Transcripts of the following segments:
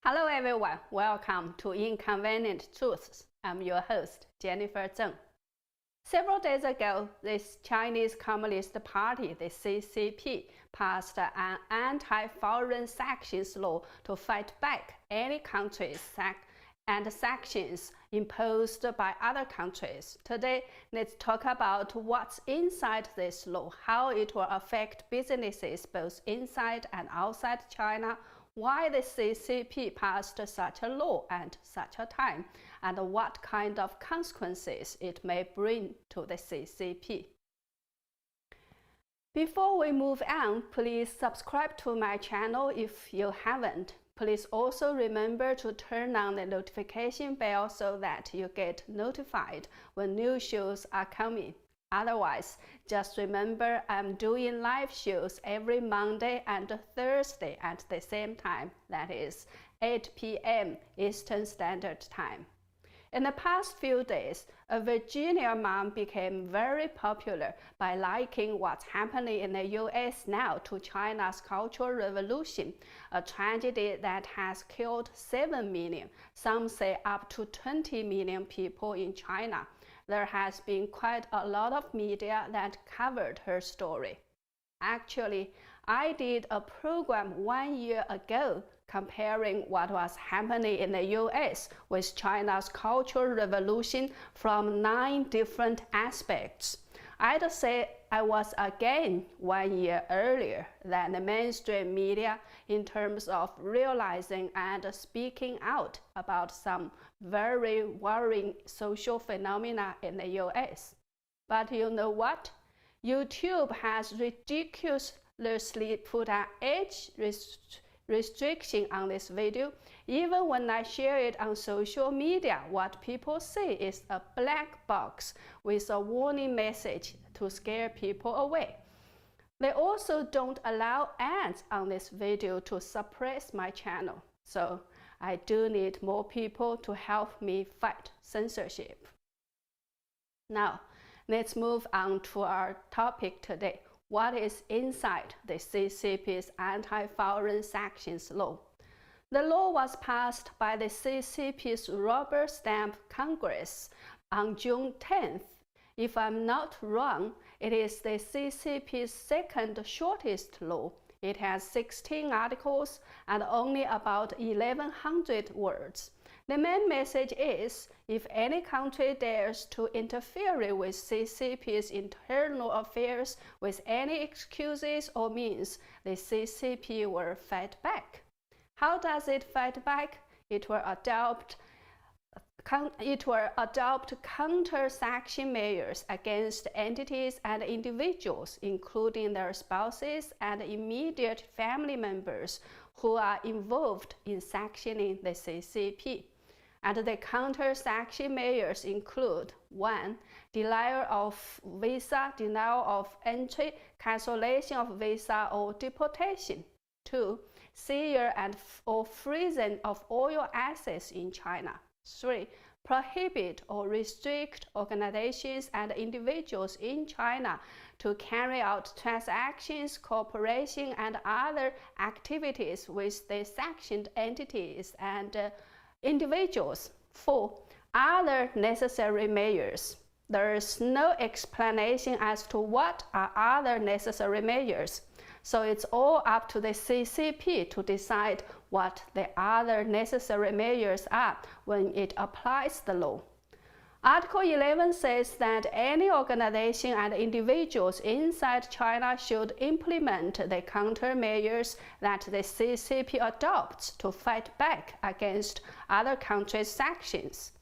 Hello everyone, welcome to Inconvenient Truths. I'm your host, Jennifer Zeng. Several days ago, this Chinese Communist Party, the CCP, passed an anti-foreign sanctions law to fight back any countries and sanctions imposed by other countries. Today, let's talk about what's inside this law, how it will affect businesses both inside and outside China, why the CCP passed such a law at such a time, and what kind of consequences it may bring to the CCP. Before we move on, please subscribe to my channel if you haven't. Please also remember to turn on the notification bell so that you get notified when new shows are coming. Otherwise, just remember I'm doing live shows every Monday and Thursday at the same time, that is 8 p.m. Eastern Standard Time. In the past few days, a Virginia mom became very popular by liking what's happening in the US now to China's Cultural Revolution, a tragedy that has killed 7 million, some say up to 20 million people in China. There has been quite a lot of media that covered her story. Actually, I did a program 1 year ago comparing what was happening in the US with China's Cultural Revolution from 9 different aspects. I'd say I was again 1 year earlier than the mainstream media in terms of realizing and speaking out about some very worrying social phenomena in the US. But you know what? YouTube has ridiculously put an age restriction on this video. Even when I share it on social media, what people see is a black box with a warning message to scare people away. They also don't allow ads on this video to suppress my channel. So I do need more people to help me fight censorship. Now, let's move on to our topic today. What is inside the CCP's anti-foreign sanctions law? The law was passed by the CCP's rubber stamp Congress on June 10th. If I'm not wrong, it is the CCP's second shortest law. It has 16 articles and only about 1,100 words. The main message is, if any country dares to interfere with CCP's internal affairs with any excuses or means, the CCP will fight back. How does it fight back? It will adopt counter-sanction measures against entities and individuals, including their spouses and immediate family members who are involved in sanctioning the CCP. And the counter-sanction measures include 1. Denial of visa, denial of entry, cancellation of visa or deportation. 2. Seizure or freezing of oil assets in China. 3. Prohibit or restrict organizations and individuals in China to carry out transactions, cooperation, and other activities with the sanctioned entities and individuals. 4. Other necessary measures. There is no explanation as to what are other necessary measures. So it's all up to the CCP to decide what the other necessary measures are when it applies the law. Article 11 says that any organization and individuals inside China should implement the countermeasures that the CCP adopts to fight back against other countries' sanctions.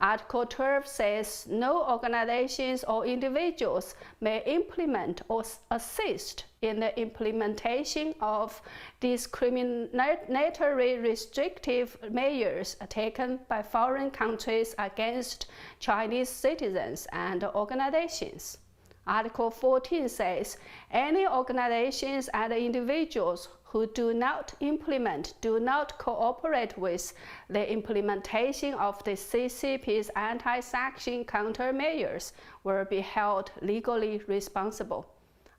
Article 12 says no organizations or individuals may implement or assist in the implementation of discriminatory restrictive measures taken by foreign countries against Chinese citizens and organizations. Article 14 says any organizations and individuals who do not cooperate with the implementation of the CCP's anti-sanction countermeasures will be held legally responsible.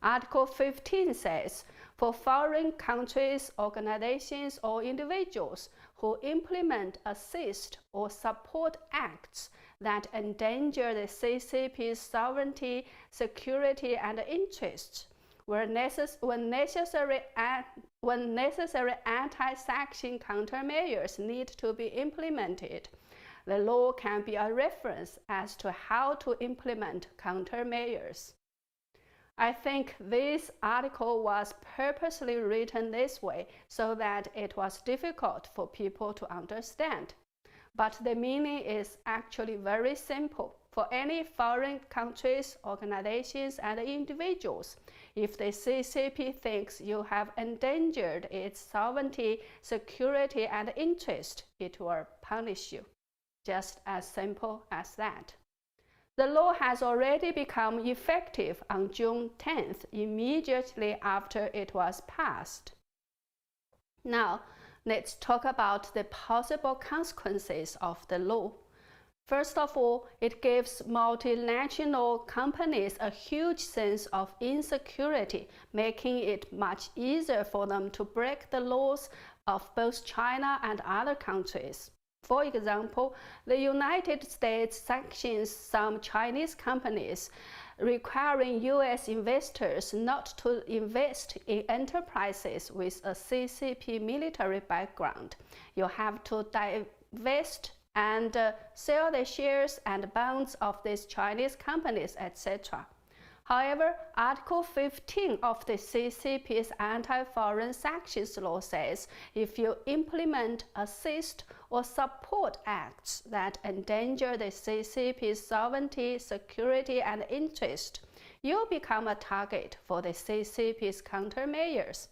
Article 15 says For foreign countries, organizations, or individuals who implement, assist, or support acts that endanger the CCP's sovereignty, security, and interests, when necessary anti-sanction countermeasures need to be implemented, the law can be a reference as to how to implement countermeasures. I think this article was purposely written this way so that it was difficult for people to understand. But the meaning is actually very simple. For any foreign countries, organizations, and individuals, if the CCP thinks you have endangered its sovereignty, security, and interest, it will punish you. Just as simple as that. The law has already become effective on June 10th, immediately after it was passed. Now, let's talk about the possible consequences of the law. First of all, it gives multinational companies a huge sense of insecurity, making it much easier for them to break the laws of both China and other countries. For example, the United States sanctions some Chinese companies, requiring U.S. investors not to invest in enterprises with a CCP military background. You have to divest and sell the shares and bonds of these Chinese companies, etc. However, Article 15 of the CCP's anti-foreign sanctions law says if you implement, assist, or support acts that endanger the CCP's sovereignty, security, and interest, you become a target for the CCP's countermeasures.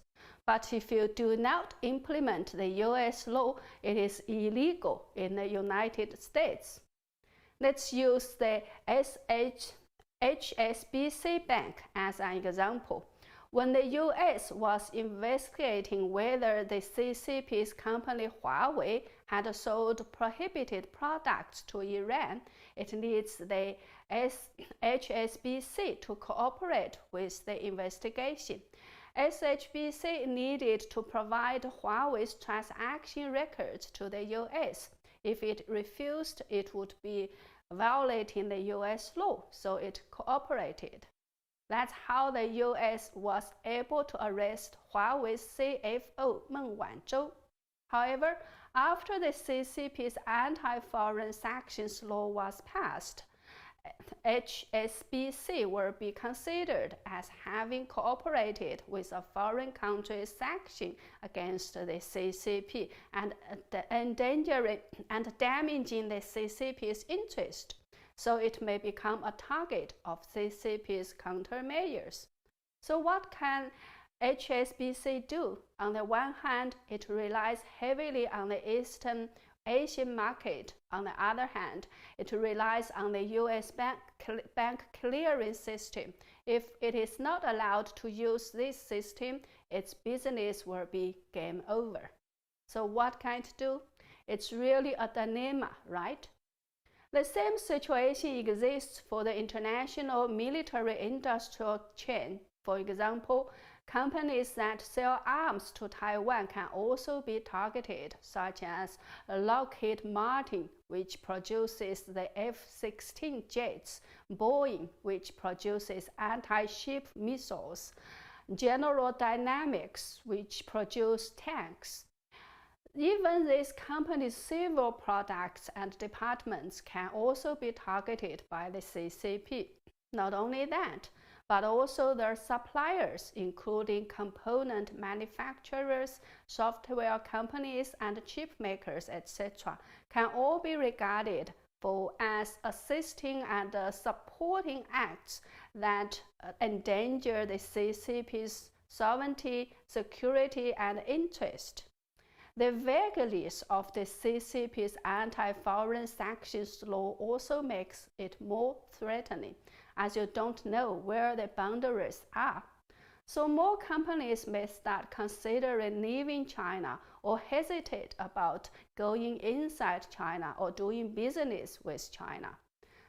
But if you do not implement the U.S. law, it is illegal in the United States. Let's use the HSBC Bank as an example. When the U.S. was investigating whether the CCP's company Huawei had sold prohibited products to Iran, it needs the HSBC to cooperate with the investigation. HSBC needed to provide Huawei's transaction records to the U.S. If it refused, it would be violating the U.S. law, so it cooperated. That's how the U.S. was able to arrest Huawei's CFO Meng Wanzhou. However, after the CCP's anti-foreign sanctions law was passed, HSBC will be considered as having cooperated with a foreign country's sanction against the CCP and endangering and damaging the CCP's interest, so it may become a target of CCP's countermeasures. So what can HSBC do? On the one hand, it relies heavily on the Eastern Asian market. On the other hand, it relies on the U.S. bank clearing system. If it is not allowed to use this system, its business will be game over. So what can it do? It's really a dilemma, right? The same situation exists for the international military-industrial chain. For example, companies that sell arms to Taiwan can also be targeted, such as Lockheed Martin, which produces the F-16 jets, Boeing, which produces anti-ship missiles, General Dynamics, which produce tanks. Even these companies' civil products and departments can also be targeted by the CCP. Not only that, but also their suppliers, including component manufacturers, software companies, and chip makers, etc., can all be regarded as assisting and supporting acts that endanger the CCP's sovereignty, security, and interest. The vagueness of the CCP's anti-foreign sanctions law also makes it more threatening, as you don't know where the boundaries are. So more companies may start considering leaving China or hesitate about going inside China or doing business with China.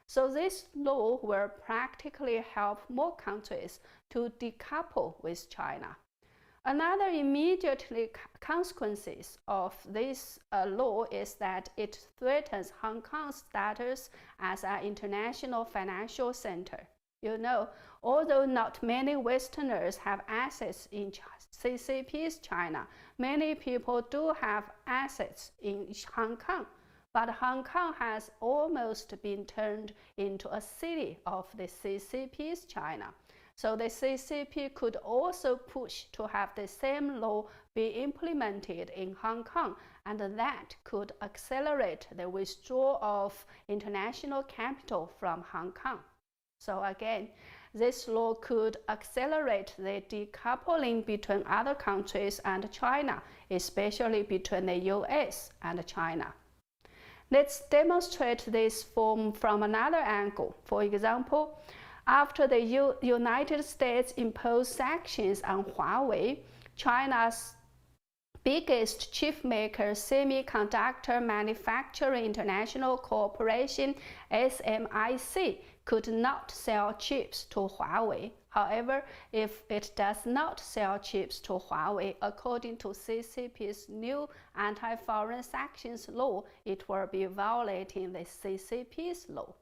So this law will practically help more countries to decouple with China. Another immediate consequences of this law is that it threatens Hong Kong's status as an international financial center. You know, although not many Westerners have assets in CCP's China, many people do have assets in Hong Kong. But Hong Kong has almost been turned into a city of the CCP's China. So the CCP could also push to have the same law be implemented in Hong Kong, and that could accelerate the withdrawal of international capital from Hong Kong. So again, this law could accelerate the decoupling between other countries and China, especially between the US and China. Let's demonstrate this from another angle. For example, after the United States imposed sanctions on Huawei, China's biggest chipmaker Semiconductor Manufacturing International Corporation, SMIC, could not sell chips to Huawei. However, if it does not sell chips to Huawei, according to CCP's new anti-foreign sanctions law, it will be violating the CCP's law.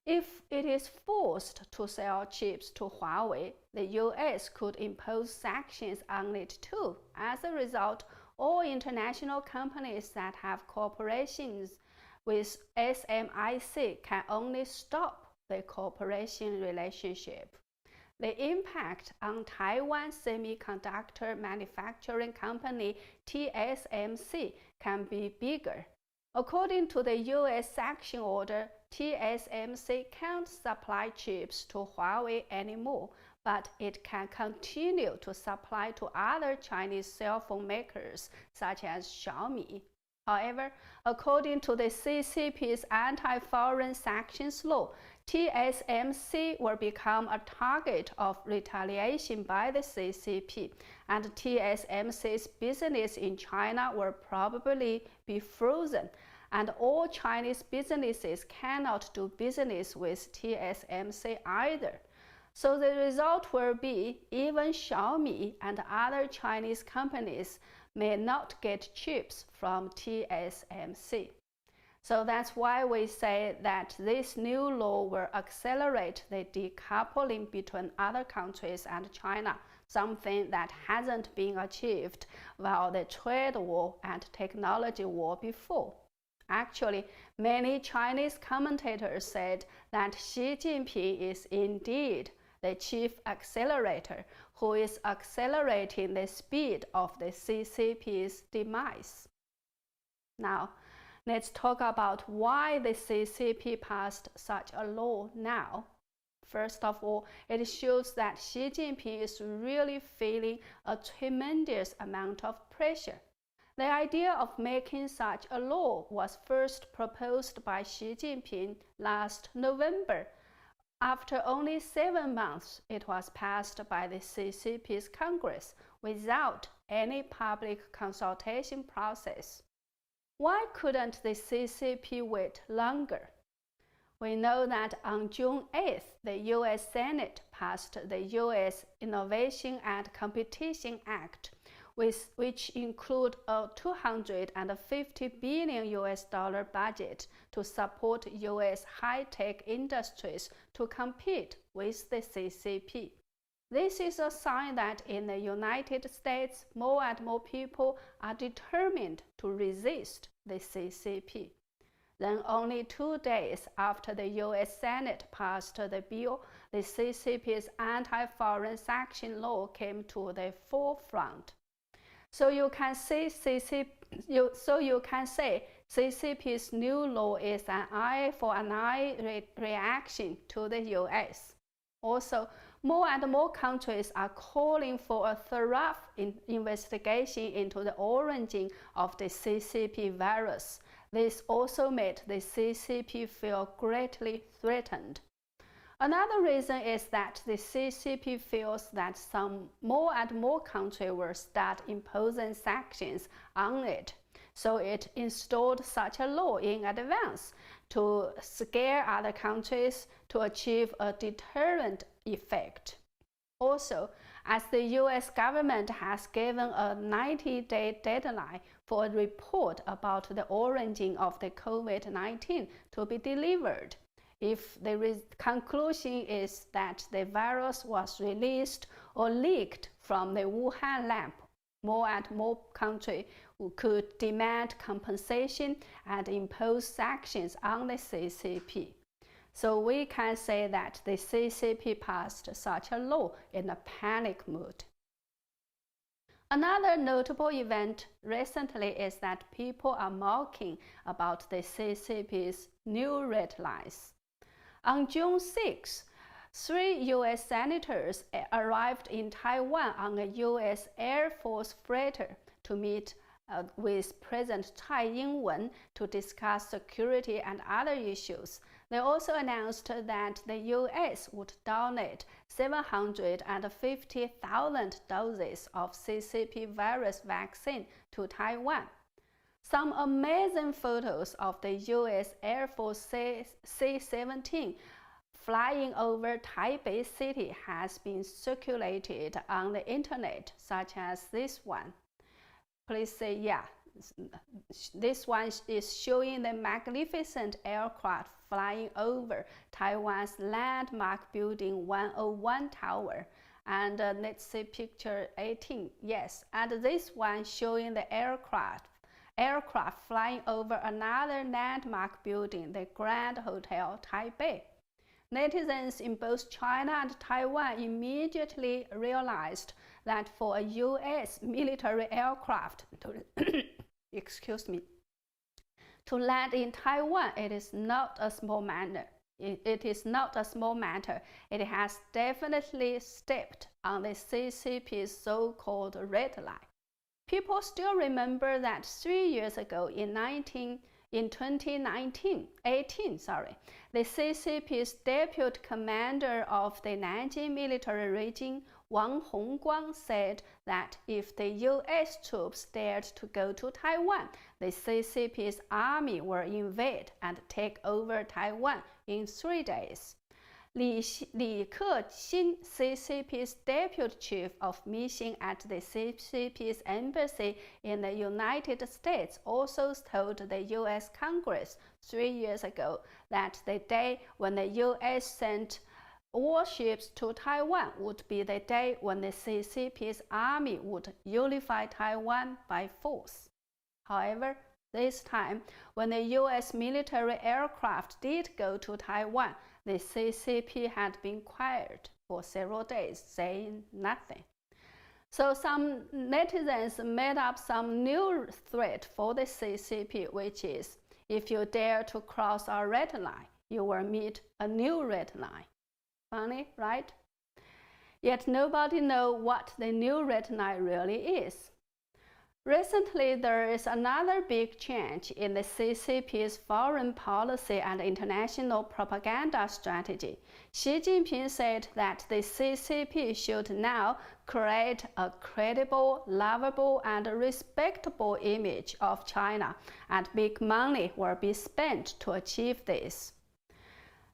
If it is forced to sell chips to Huawei, the US could impose sanctions on it too. As a result, all international companies that have corporations with SMIC can only stop the cooperation relationship. The impact on Taiwan Semiconductor Manufacturing Company TSMC can be bigger. According to the US sanction order, TSMC can't supply chips to Huawei anymore, but it can continue to supply to other Chinese cell phone makers such as Xiaomi. However, according to the CCP's anti-foreign sanctions law, TSMC will become a target of retaliation by the CCP, and TSMC's business in China will probably be frozen, and all Chinese businesses cannot do business with TSMC either. So the result will be even Xiaomi and other Chinese companies may not get chips from TSMC. So that's why we say that this new law will accelerate the decoupling between other countries and China, something that hasn't been achieved while the trade war and technology war before. Actually, many Chinese commentators said that Xi Jinping is indeed the chief accelerator who is accelerating the speed of the CCP's demise. Now, let's talk about why the CCP passed such a law now. First of all, it shows that Xi Jinping is really feeling a tremendous amount of pressure. The idea of making such a law was first proposed by Xi Jinping last November. After only 7 months, it was passed by the CCP's Congress without any public consultation process. Why couldn't the CCP wait longer? We know that on June 8th, the US Senate passed the US Innovation and Competition Act, which include a $250 billion budget to support US high-tech industries to compete with the CCP. This is a sign that in the United States, more and more people are determined to resist the CCP. Then only 2 days after the US Senate passed the bill, the CCP's anti-foreign sanction law came to the forefront. So you can say CCP's new law is an eye for an eye reaction to the US. Also, more and more countries are calling for a thorough investigation into the origin of the CCP virus. This also made the CCP feel greatly threatened. Another reason is that the CCP feels that some more and more countries will start imposing sanctions on it. So it installed such a law in advance to scare other countries to achieve a deterrent effect. Also, as the US government has given a 90-day deadline for a report about the origin of the COVID-19 to be delivered. If the conclusion is that the virus was released or leaked from the Wuhan lab, more and more countries could demand compensation and impose sanctions on the CCP. So we can say that the CCP passed such a law in a panic mood. Another notable event recently is that people are mocking about the CCP's new red lines. On June 6, 3 US senators arrived in Taiwan on a US Air Force freighter to meet with President Tsai Ing-wen to discuss security and other issues. They also announced that the US would donate 750,000 doses of CCP virus vaccine to Taiwan. Some amazing photos of the US Air Force C-17 flying over Taipei City has been circulated on the internet, such as this one. Please say yeah. This one is showing the magnificent aircraft flying over Taiwan's landmark building 101 Tower. And let's see picture 18. Yes, and this one showing the aircraft flying over another landmark building, the Grand Hotel Taipei. Netizens in both China and Taiwan immediately realized that for a US military aircraft to land in Taiwan, it is not a small matter. It is not a small matter. It has definitely stepped on the CCP's so-called red line. People still remember that 3 years ago in 2018, the CCP's deputy commander of the Nanjing military region, Wang Hongguang, said that if the US troops dared to go to Taiwan, the CCP's army will invade and take over Taiwan in 3 days. Li Kexin, CCP's deputy chief of mission at the CCP's embassy in the United States, also told the US Congress 3 years ago that the day when the US sent warships to Taiwan would be the day when the CCP's army would unify Taiwan by force. However, this time, when the US military aircraft did go to Taiwan, the CCP had been quiet for several days, saying nothing. So some netizens made up some new threat for the CCP, which is, if you dare to cross our red line, you will meet a new red line. Funny, right? Yet nobody knows what the new red line really is. Recently, there is another big change in the CCP's foreign policy and international propaganda strategy. Xi Jinping said that the CCP should now create a credible, lovable, and respectable image of China, and big money will be spent to achieve this.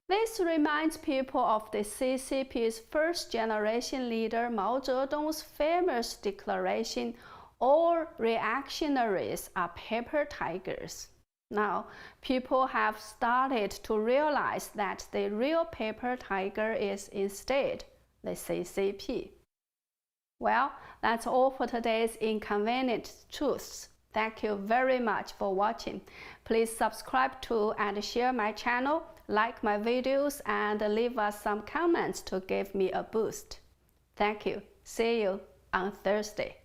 This reminds people of the CCP's first-generation leader Mao Zedong's famous declaration, "All reactionaries are paper tigers." Now, people have started to realize that the real paper tiger is instead the CCP. Well, that's all for today's Inconvenient Truths. Thank you very much for watching. Please subscribe to and share my channel, like my videos, and leave us some comments to give me a boost. Thank you. See you on Thursday.